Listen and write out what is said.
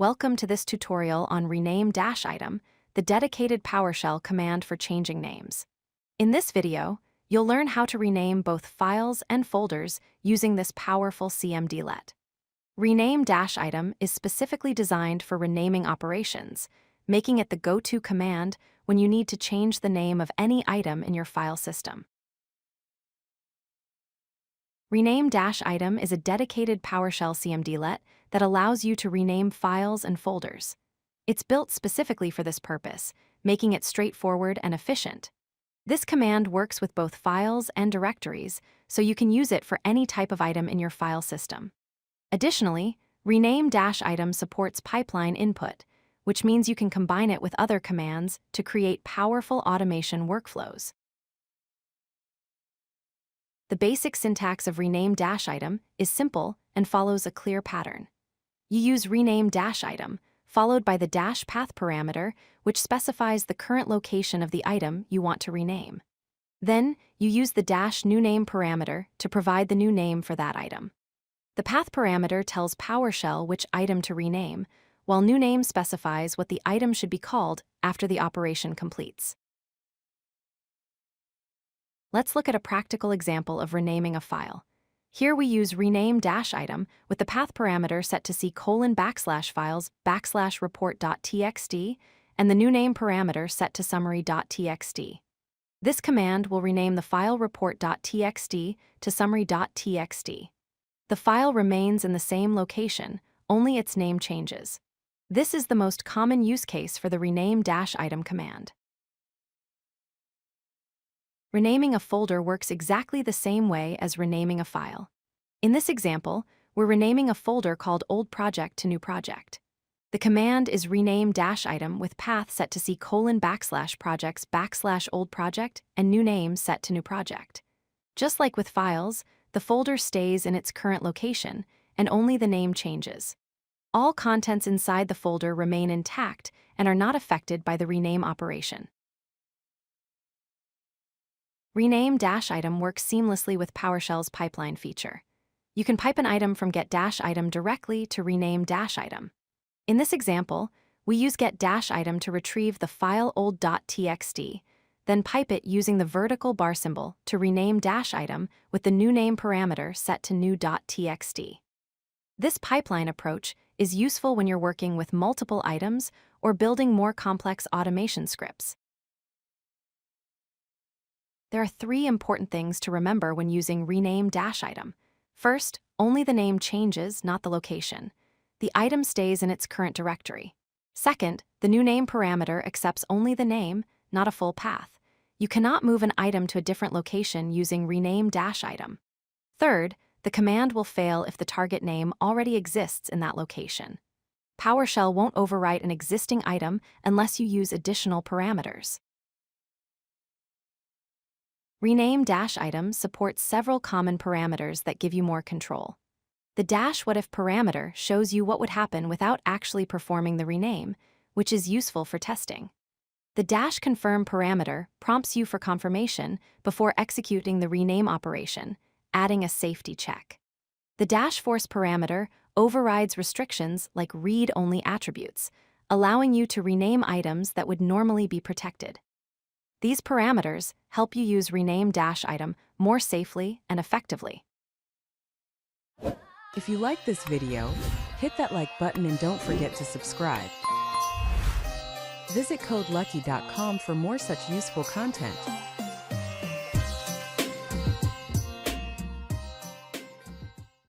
Welcome to this tutorial on rename-item, the dedicated PowerShell command for changing names. In this video, you'll learn how to rename both files and folders using this powerful cmdlet. Rename-item is specifically designed for renaming operations, making it the go-to command when you need to change the name of any item in your file system. Rename-item is a dedicated PowerShell cmdlet that allows you to rename files and folders. It's built specifically for this purpose, making it straightforward and efficient. This command works with both files and directories, so you can use it for any type of item in your file system. Additionally, rename-item supports pipeline input, which means you can combine it with other commands to create powerful automation workflows. The basic syntax of rename-item is simple and follows a clear pattern. You use rename-item, followed by the -path parameter, which specifies the current location of the item you want to rename. Then, you use the -newName parameter to provide the new name for that item. The path parameter tells PowerShell which item to rename, while newName specifies what the item should be called after the operation completes. Let's look at a practical example of renaming a file. Here we use rename-item with the path parameter set to c:/files \report.txt and the newName parameter set to summary.txt. This command will rename the file report.txt to summary.txt. The file remains in the same location, only its name changes. This is the most common use case for the rename-item command. Renaming a folder works exactly the same way as renaming a file. In this example, we're renaming a folder called Old Project to New Project. The command is rename-item with path set to c:/projects \old project and new name set to new project. Just like with files, the folder stays in its current location, and only the name changes. All contents inside the folder remain intact and are not affected by the rename operation. Rename-item works seamlessly with PowerShell's pipeline feature. You can pipe an item from get-item directly to rename-item. In this example, we use get-item to retrieve the file old.txt, then pipe it using the vertical bar symbol to rename-item with the newName parameter set to new.txt. This pipeline approach is useful when you're working with multiple items or building more complex automation scripts. There are three important things to remember when using rename-item. First, only the name changes, not the location. The item stays in its current directory. Second, the newName parameter accepts only the name, not a full path. You cannot move an item to a different location using rename-item. Third, the command will fail if the target name already exists in that location. PowerShell won't overwrite an existing item unless you use additional parameters. Rename-item supports several common parameters that give you more control. The -WhatIf parameter shows you what would happen without actually performing the rename, which is useful for testing. The -confirm parameter prompts you for confirmation before executing the rename operation, adding a safety check. The -force parameter overrides restrictions like read-only attributes, allowing you to rename items that would normally be protected. These parameters help you use rename-item more safely and effectively. If you like this video, hit that like button and don't forget to subscribe. Visit codelucky.com for more such useful content.